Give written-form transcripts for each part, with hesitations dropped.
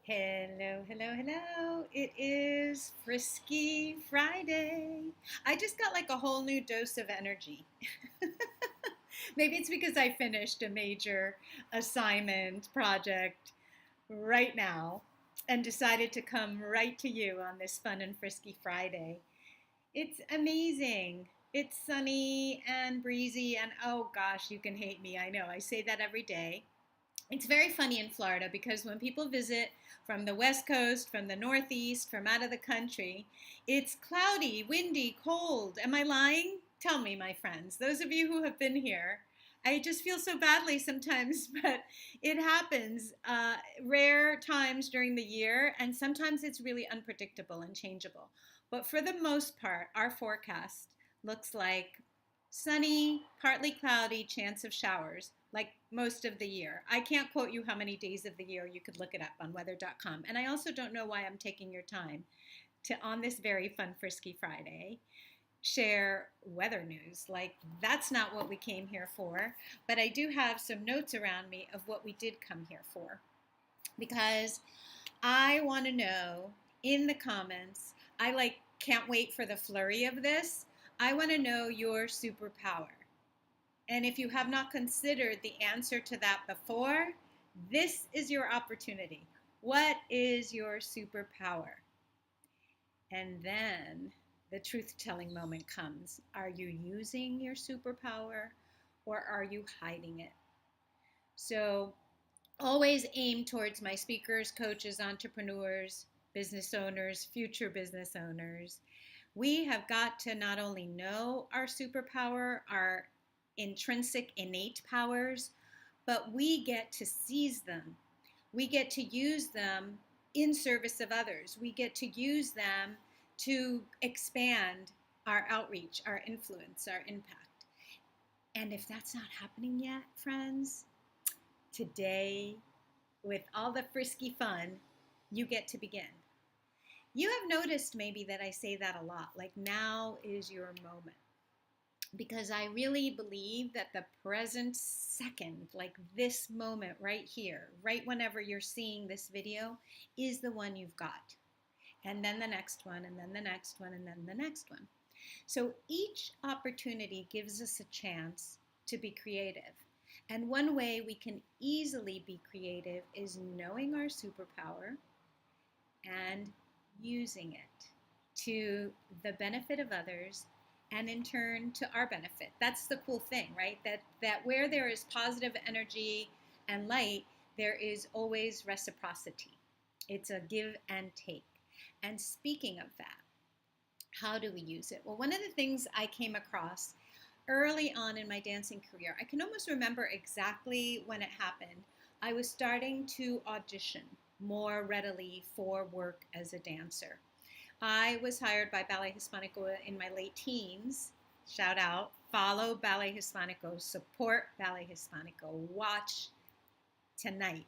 Hello, hello, hello. It is Frisky Friday. I just got like a whole new dose of energy. Maybe it's because I finished a major assignment project right now and decided to come right to you on this fun and frisky Friday. It's amazing. It's sunny and breezy, and oh gosh, you can hate me. I know, I say that every day. It's very funny in Florida because when people visit from the West Coast, from the Northeast, from out of the country, it's cloudy, windy, cold. Am I lying? Tell me, my friends. Those of you who have been here, I just feel so badly sometimes, but it happens rare times during the year, and sometimes it's really unpredictable and changeable. But for the most part, our forecast looks like sunny, partly cloudy, chance of showers, like most of the year. I can't quote you how many days of the year. You could look it up on weather.com. And I also don't know why I'm taking your time to, on this very fun, frisky Friday, share weather news. Like, that's not what we came here for. But I do have some notes around me of what we did come here for. Because I want to know in the comments, I like can't wait for the flurry of this. I want to know your superpower. And if you have not considered the answer to that before, this is your opportunity. What is your superpower? And then the truth telling moment comes. Are you using your superpower or are you hiding it? So always aim towards my speakers, coaches, entrepreneurs, business owners, future business owners. We have got to not only know our superpower, our intrinsic innate powers, but we get to seize them. We get to use them in service of others. We get to use them to expand our outreach, our influence, our impact. And if that's not happening yet, friends, today, with all the frisky fun, you get to begin. You have noticed maybe that I say that a lot, like now is your moment. Because I really believe that the present second, like this moment right here, right whenever you're seeing this video, is the one you've got. And then the next one, and then the next one, and then the next one. So each opportunity gives us a chance to be creative. And one way we can easily be creative is knowing our superpower and using it to the benefit of others and in turn to our benefit. That's the cool thing, right? That where there is positive energy and light, there is always reciprocity. It's a give and take. And speaking of that, how do we use it? Well, one of the things I came across early on in my dancing career, I can almost remember exactly when it happened. I was starting to audition more readily for work as a dancer. I was hired by Ballet Hispanico in my late teens. Shout out, follow Ballet Hispanico, support Ballet Hispanico, watch tonight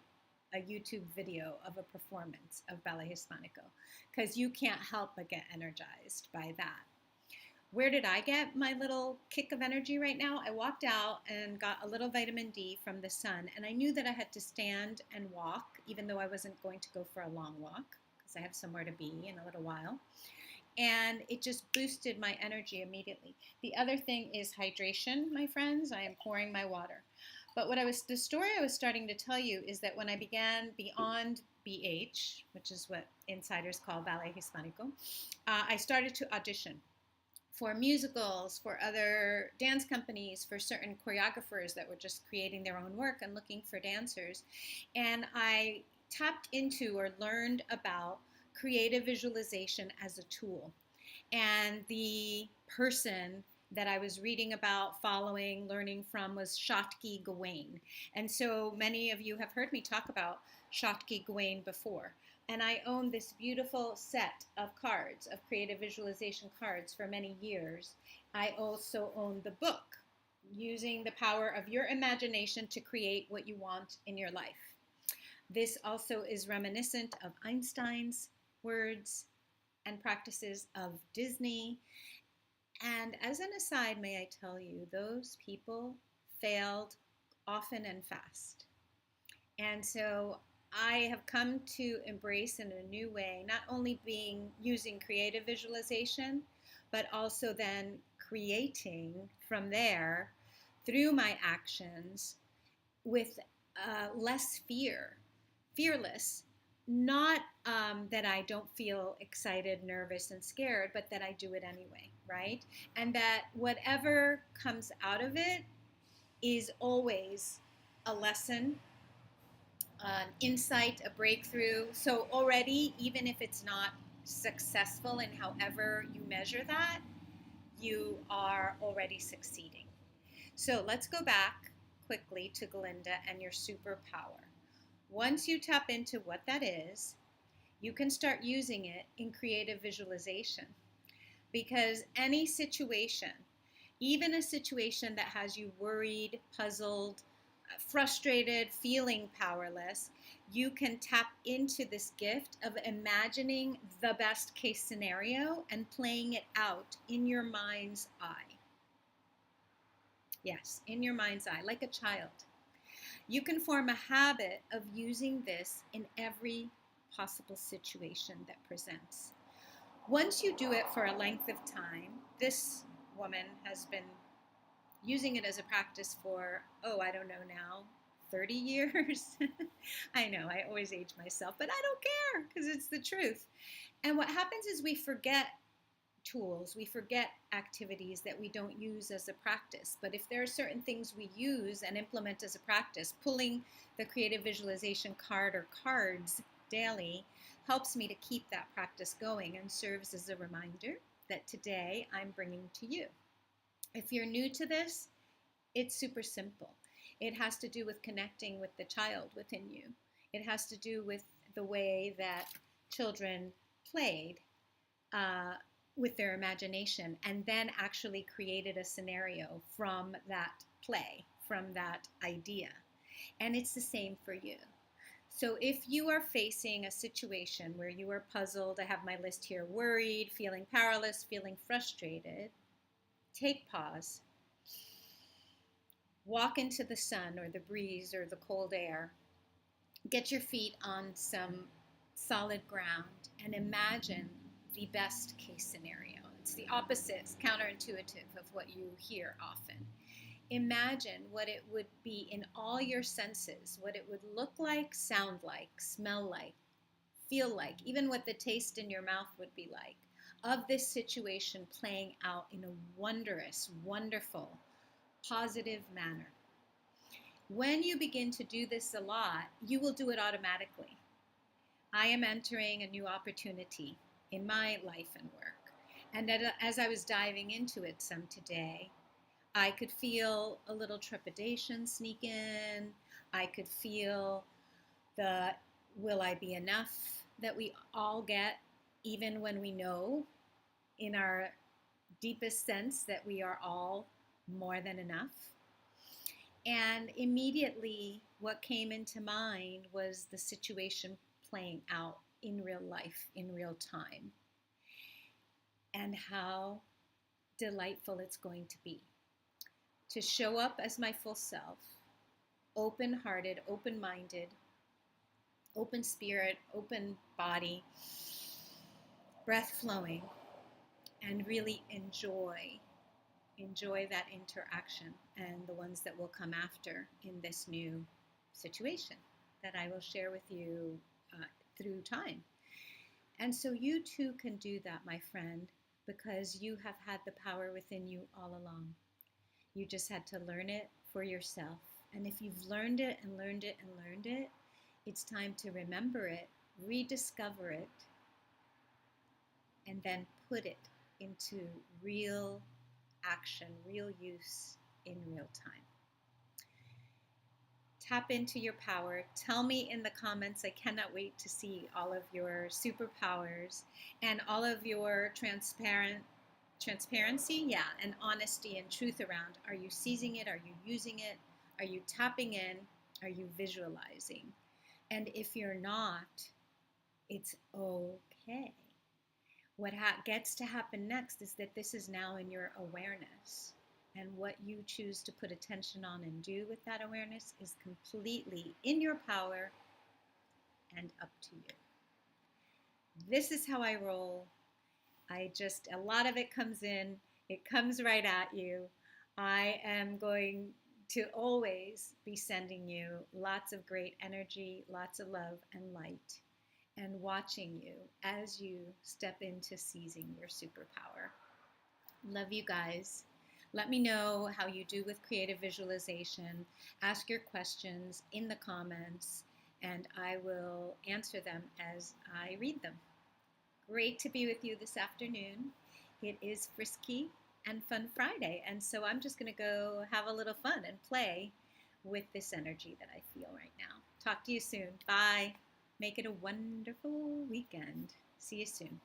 a YouTube video of a performance of Ballet Hispanico because you can't help but get energized by that. Where did I get my little kick of energy right now? I walked out and got a little vitamin D from the sun, and I knew that I had to stand and walk, even though I wasn't going to go for a long walk because I have somewhere to be in a little while. And it just boosted my energy immediately. The other thing is hydration, my friends. I am pouring my water. But the story I was starting to tell you is that when I began beyond BH, which is what insiders call Ballet Hispanico, I started to audition for musicals, for other dance companies, for certain choreographers that were just creating their own work and looking for dancers. And I tapped into or learned about creative visualization as a tool. And the person that I was reading about, following, learning from was Shotki Gawain. And so many of you have heard me talk about Shotki Gawain before. And I owned this beautiful set of cards, of creative visualization cards for many years. I also owned the book, Using the Power of Your Imagination to Create What You Want in Your Life. This also is reminiscent of Einstein's words and practices of Disney. And as an aside, may I tell you, those people failed often and fast. And so I have come to embrace in a new way, not only being using creative visualization, but also then creating from there through my actions with less fear, fearless. Not that I don't feel excited, nervous, and scared, but that I do it anyway, right? And that whatever comes out of it is always a lesson, an insight, a breakthrough. So already, even if it's not successful in however you measure that, you are already succeeding. So let's go back quickly to Glinda and your superpower. Once you tap into what that is, you can start using it in creative visualization, because any situation, even a situation that has you worried, puzzled, frustrated, feeling powerless, you can tap into this gift of imagining the best case scenario and playing it out in your mind's eye. Yes, in your mind's eye, like a child. You can form a habit of using this in every possible situation that presents. Once you do it for a length of time, this woman has been using it as a practice for, oh, I don't know now, 30 years. I know, I always age myself, but I don't care because it's the truth. And what happens is we forget tools, we forget activities that we don't use as a practice. But if there are certain things we use and implement as a practice, pulling the creative visualization card or cards daily helps me to keep that practice going and serves as a reminder that today I'm bringing to you. If you're new to this, it's super simple. It has to do with connecting with the child within you. It has to do with the way that children played with their imagination and then actually created a scenario from that play, from that idea. And it's the same for you. So if you are facing a situation where you are puzzled, I have my list here, worried, feeling powerless, feeling frustrated, take pause. Walk into the sun or the breeze or the cold air. Get your feet on some solid ground and imagine the best case scenario. It's the opposite, it's counterintuitive of what you hear often. Imagine what it would be in all your senses, what it would look like, sound like, smell like, feel like, even what the taste in your mouth would be like, of this situation playing out in a wondrous, wonderful, positive manner. When you begin to do this a lot, you will do it automatically. I am entering a new opportunity in my life and work. And as I was diving into it some today, I could feel a little trepidation sneak in. I could feel the will I be enough that we all get, even when we know in our deepest sense that we are all more than enough. And immediately what came into mind was the situation playing out in real life, in real time, and how delightful it's going to be to show up as my full self, open-hearted, open-minded, open spirit, open body, breath flowing, and really enjoy that interaction and the ones that will come after in this new situation that I will share with you through time. And so you too can do that, my friend, because you have had the power within you all along. You just had to learn it for yourself. And if you've learned it and learned it and learned it, it's time to remember it, rediscover it, and then put it into real action, real use in real time. Tap into your power. Tell me in the comments. I cannot wait to see all of your superpowers and all of your transparency, and honesty and truth around. Are you seizing it? Are you using it? Are you tapping in? Are you visualizing? And if you're not, it's okay. What gets to happen next is that this is now in your awareness. And what you choose to put attention on and do with that awareness is completely in your power and up to you. This is how I roll. A lot of it comes in, it comes right at you. I am going to always be sending you lots of great energy, lots of love and light, and watching you as you step into seizing your superpower. Love you guys. Let me know how you do with creative visualization. Ask your questions in the comments, and I will answer them as I read them. Great to be with you this afternoon. It is Frisky and Fun Friday, and so I'm just going to go have a little fun and play with this energy that I feel right now. Talk to you soon. Bye. Make it a wonderful weekend. See you soon.